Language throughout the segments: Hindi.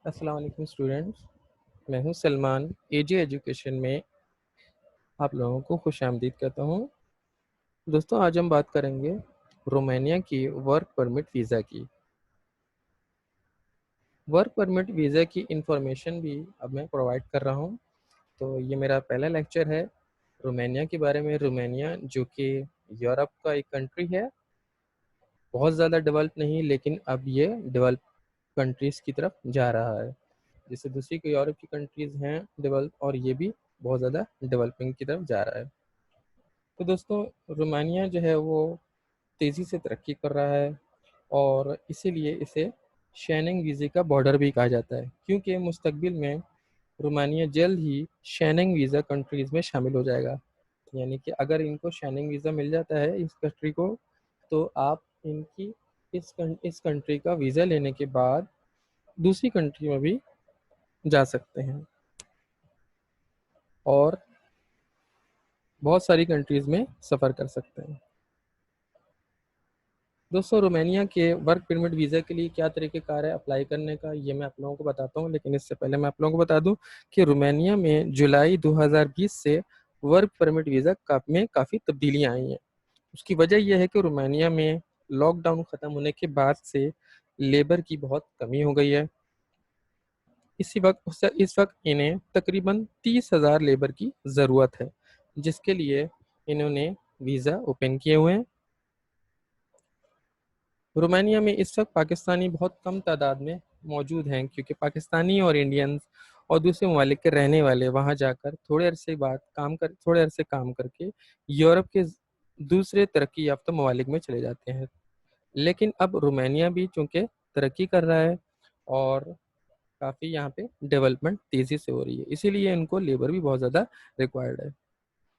अस्सलाम वालेकुम स्टूडेंट्स। मैं हूं सलमान। एजी एजुकेशन में आप लोगों को खुशामदीद कहता हूं। दोस्तों, आज हम बात करेंगे रोमानिया की वर्क परमिट वीज़ा की। वर्क परमिट वीज़ा की इंफॉर्मेशन भी अब मैं प्रोवाइड कर रहा हूं। तो ये मेरा पहला लेक्चर है रोमानिया के बारे में। रोमानिया जो कि यूरोप का एक कंट्री है, बहुत ज़्यादा डेवलप नहीं, लेकिन अब ये डेवलप कंट्रीज़ की तरफ जा रहा है। जैसे दूसरी कोई यूरोप की कंट्रीज़ हैं डेवलप, और ये भी बहुत ज़्यादा डेवलपिंग की तरफ जा रहा है। तो दोस्तों, रोमानिया जो है वो तेज़ी से तरक्की कर रहा है, और इसीलिए इसे शेंगेन वीज़े का बॉर्डर भी कहा जाता है, क्योंकि मुस्तकबिल में रोमानिया जल्द ही शेंगेन वीज़ा कंट्रीज़ में शामिल हो जाएगा। यानी कि अगर इनको शेंगेन वीज़ा मिल जाता है इस कंट्री को, तो आप इनकी इस कंट्री का वीज़ा लेने के बाद दूसरी कंट्री में भी जा सकते हैं, और बहुत सारी कंट्रीज़ में सफ़र कर सकते हैं। दोस्तों, रोमानिया के वर्क परमिट वीज़ा के लिए क्या तरीक़ेकार है अप्लाई करने का, ये मैं आप लोगों को बताता हूँ। लेकिन इससे पहले मैं आप लोगों को बता दूँ कि रोमानिया में जुलाई 2020 से वर्क परमिट वीज़ा में काफ़ी तब्दीलियाँ आई हैं। उसकी वजह यह है कि रोमानिया में लॉकडाउन ख़त्म होने के बाद से लेबर की बहुत कमी हो गई है। इस वक्त इन्हें तकरीबन 30,000 लेबर की ज़रूरत है, जिसके लिए इन्होंने वीज़ा ओपन किए हुए हैं। रोमानिया में इस वक्त पाकिस्तानी बहुत कम तादाद में मौजूद हैं, क्योंकि पाकिस्तानी और इंडियंस और दूसरे ममालिक के रहने वाले वहाँ जाकर थोड़े अरसे काम करके यूरोप के दूसरे तरक्की याफ्ता ममालिक में चले जाते हैं। लेकिन अब रोमानिया भी चूँकि तरक्की कर रहा है, और काफ़ी यहाँ पे डेवलपमेंट तेज़ी से हो रही है, इसीलिए इनको लेबर भी बहुत ज़्यादा रिक्वायर्ड है।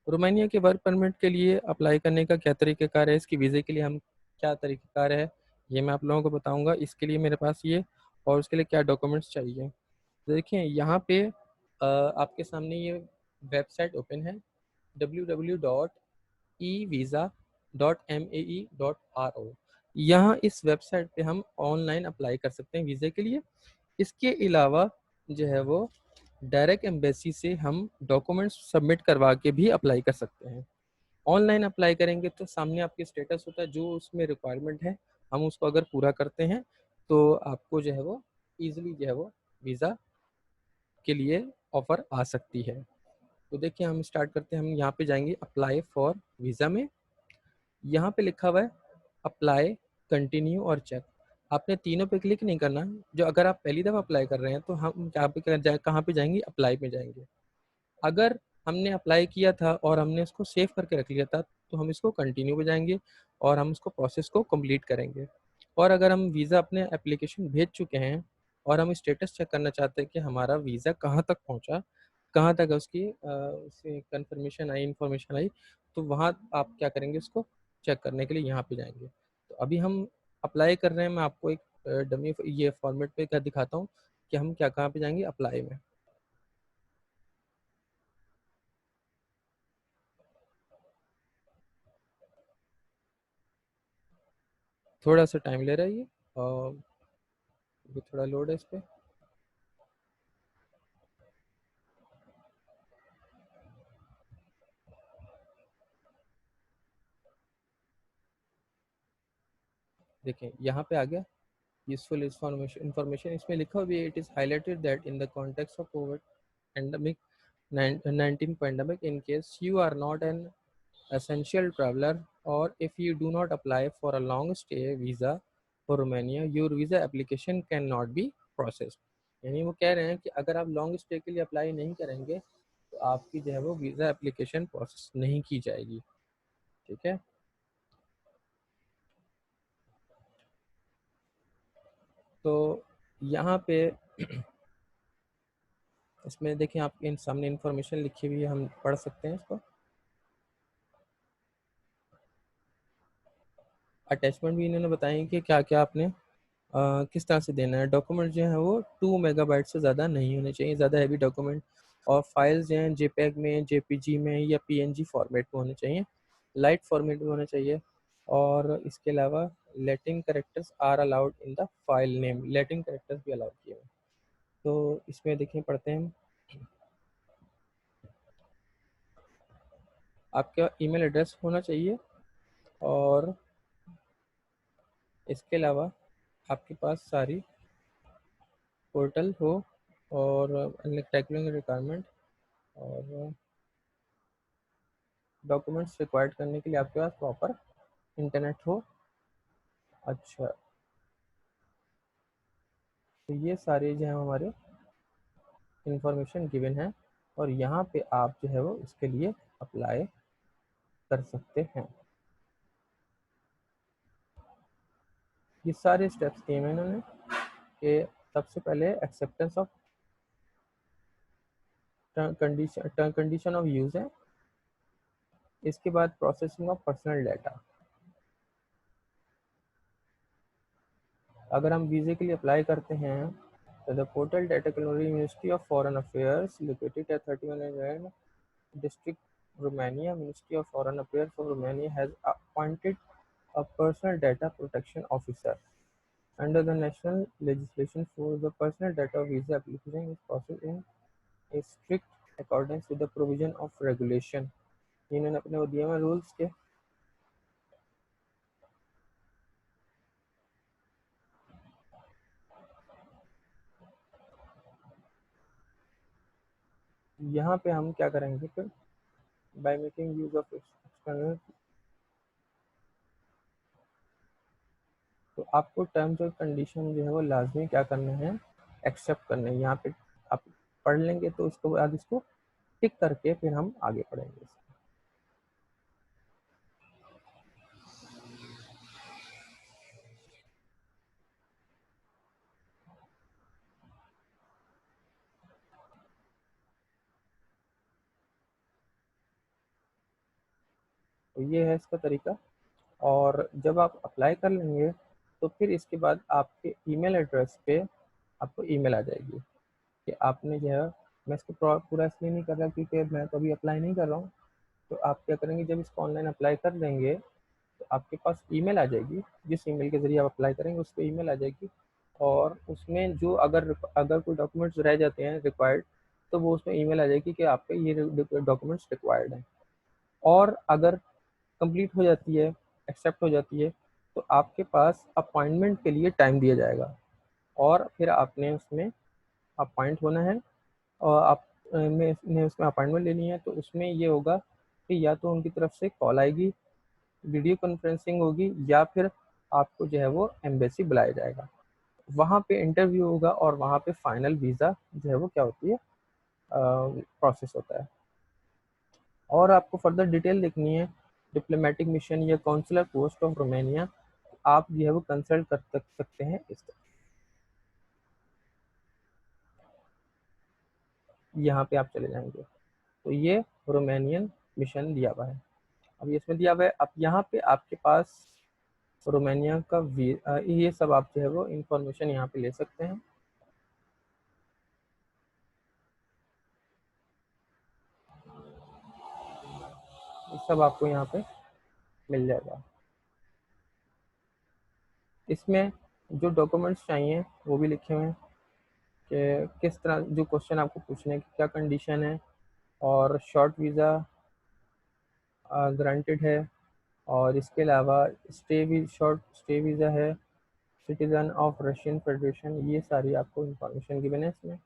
रोमानिया के वर्क परमिट के लिए अप्लाई करने का क्या तरीक़ेकार है, इसकी वीज़े के लिए हम क्या तरीक़ेकार है, ये मैं आप लोगों को बताऊंगा। इसके लिए मेरे पास ये, और उसके लिए क्या डॉक्यूमेंट्स चाहिए। तो देखिए, यहाँ पे आपके सामने ये वेबसाइट ओपन है, www.evisa.mae.ro। यहाँ इस वेबसाइट पे हम ऑनलाइन अप्लाई कर सकते हैं वीज़े के लिए। इसके अलावा जो है वो डायरेक्ट एम्बेसी से हम डॉक्यूमेंट्स सबमिट करवा के भी अप्लाई कर सकते हैं। ऑनलाइन अप्लाई करेंगे तो सामने आपके स्टेटस होता है, जो उसमें रिक्वायरमेंट है हम उसको अगर पूरा करते हैं तो आपको जो है वो ईजिली जो है वो वीज़ा के लिए ऑफ़र आ सकती है। तो देखिए, हम स्टार्ट करते हैं। हम यहाँ पे जाएंगे अप्लाई फॉर वीज़ा में। यहाँ पे लिखा हुआ है अप्लाई, कंटिन्यू और चेक। आपने तीनों पे क्लिक नहीं करना। जो अगर आप पहली दफ़ा अप्लाई कर रहे हैं तो हम कहाँ पे जाएंगे, अप्लाई पे जाएंगे। अगर हमने अप्लाई किया था और हमने इसको सेव करके रख लिया था, तो हम इसको कंटिन्यू पे जाएंगे और हम उसको प्रोसेस को कंप्लीट करेंगे। और अगर हम वीज़ा अपने एप्लीकेशन भेज चुके हैं और हम स्टेटस चेक करना चाहते हैं कि हमारा वीज़ा कहाँ तक पहुँचा, कहाँ तक उसकी कंफर्मेशन आई, इंफॉर्मेशन आई, तो वहाँ आप क्या करेंगे, उसको चेक करने के लिए यहाँ पे जाएंगे। तो अभी हम अप्लाई कर रहे हैं। मैं आपको एक डमी ये फॉर्मेट पे क्या दिखाता हूँ कि हम क्या कहाँ पे जाएंगे अप्लाई में। थोड़ा सा टाइम ले रहा है ये, और ये थोड़ा लोड है इस पे। देखें, यहाँ पे आ गया यूजफुल इंफॉर्मेशन। इसमें लिखा हुआ है, it is highlighted that in the context of Covid endemic 19 pandemic, in case you are not an essential traveler, or if you do not apply for a long stay visa for Romania, your visa application cannot be processed। यानी वो कह रहे हैं कि अगर आप लॉन्ग स्टे के लिए अप्लाई नहीं करेंगे तो आपकी जो है वो वीज़ा एप्लीकेशन प्रोसेस नहीं की जाएगी। ठीक है। तो यहाँ पे इसमें देखिए, आपके सामने इंफॉर्मेशन लिखी हुई है, हम पढ़ सकते हैं इसको। अटैचमेंट भी इन्होंने बताए कि क्या क्या आपने किस तरह से देना है। डॉक्यूमेंट जो है वो 2 MB से ज़्यादा नहीं होने चाहिए, ज़्यादा हैवी डॉक्यूमेंट। और फाइल्स जो हैं जेपैग में, जेपीजी में या पीएनजी फॉर्मेट में होने चाहिए, लाइट फॉर्मेट में होना चाहिए। और इसके अलावा Latin characters are allowed in the file name, Latin characters भी अलाउड किए हैं। तो इसमें देखिए पढ़ते हैं, आपका ईमेल एड्रेस होना चाहिए और इसके अलावा आपके पास सारी पोर्टल हो और टेक्निकल रिक्वायरमेंट और डॉक्यूमेंट्स रिक्वायर्ड करने के लिए आपके पास प्रॉपर इंटरनेट हो। अच्छा, तो ये सारे जो है हमारे इंफॉर्मेशन गिवन है और यहाँ पे आप जो है वो इसके लिए अप्लाई कर सकते हैं। ये सारे स्टेप्स किए हैं इन्होंने कि सबसे पहले acceptance of term condition of use है, इसके बाद प्रोसेसिंग ऑफ पर्सनल डाटा। अगर हम वीज़े के लिए अप्लाई करते हैं तो the portal data category ministry of foreign affairs located at 31 district Romania, Ministry of Foreign Affairs of Romania has appointed a personal data protection officer. Under the national legislation for the personal data visa application is processed in a strict accordance with the provision of regulation. इन्होंने अपने वो दिए हुए रूल्स के यहाँ पे हम क्या करेंगे फिर, by making use of external, तो आपको टर्म्स और कंडीशन जो है वो लाजमी क्या करना है, एक्सेप्ट करने हैं। यहाँ पे आप पढ़ लेंगे तो उसके बाद इसको टिक करके फिर हम आगे पढ़ेंगे। तो ये है इसका तरीका। और जब आप अप्लाई कर लेंगे तो फिर इसके बाद आपके ईमेल एड्रेस पे आपको ईमेल आ जाएगी कि आपने जो है, मैं इसको पूरा इसलिए नहीं कर रहा क्योंकि मैं तो अभी अप्लाई नहीं कर रहा हूँ। तो आप क्या करेंगे, जब इसको ऑनलाइन अप्लाई कर देंगे तो आपके पास ईमेल आ जाएगी, जिस ईमेल के ज़रिए आप अप्लाई करेंगे उस पर ईमेल आ जाएगी और उसमें जो अगर अगर कोई डॉक्यूमेंट्स रह जाते हैं रिक्वायर्ड तो वो उसमें ईमेल आ जाएगी कि आपके ये डॉक्यूमेंट्स रिक्वायर्ड हैं। और अगर कंप्लीट हो जाती है, एक्सेप्ट हो जाती है, तो आपके पास अपॉइंटमेंट के लिए टाइम दिया जाएगा और फिर आपने उसमें अपॉइंट होना है और आप ने उसमें अपॉइंटमेंट लेनी है। तो उसमें ये होगा कि या तो उनकी तरफ से कॉल आएगी, वीडियो कॉन्फ्रेंसिंग होगी या फिर आपको जो है वो एम्बेसी बुलाया जाएगा, वहाँ पे इंटरव्यू होगा और वहाँ पे फाइनल वीज़ा जो है वो क्या होती है, प्रोसेस होता है। और आपको फर्दर डिटेल देखनी है डिप्लोमेटिक मिशन या काउंसलर पोस्ट ऑफ रोमानिया, आप जो है वो कंसल्ट कर सकते हैं इस यहाँ पे आप चले जाएंगे तो ये रोमानियन मिशन दिया हुआ है। अब इसमें दिया हुआ है, अब यहाँ पे आपके पास रोमानिया का ये सब आप जो है वो इंफॉर्मेशन यहाँ पे ले सकते हैं। ये सब आपको यहाँ पे मिल जाएगा। इसमें जो डॉक्यूमेंट्स चाहिए वो भी लिखे हुए हैं कि किस तरह जो क्वेश्चन आपको पूछने की क्या कंडीशन है, और शॉर्ट वीज़ा ग्रांटेड है, और इसके अलावा शॉर्ट स्टे वीज़ा है, सिटीज़न ऑफ रशियन फेडरेशन, ये सारी आपको इंफॉर्मेशन गिवन है इसमें।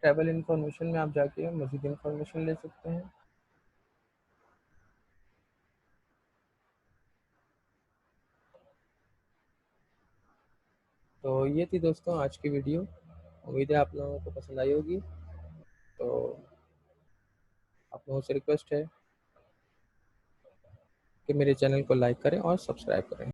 ट्रैवल इंफॉर्मेशन में आप जाके मज़ीद इंफॉर्मेशन ले सकते हैं। तो ये थी दोस्तों आज की वीडियो, उम्मीद है आप लोगों को पसंद आई होगी। तो आप लोगों से रिक्वेस्ट है कि मेरे चैनल को लाइक करें और सब्सक्राइब करें।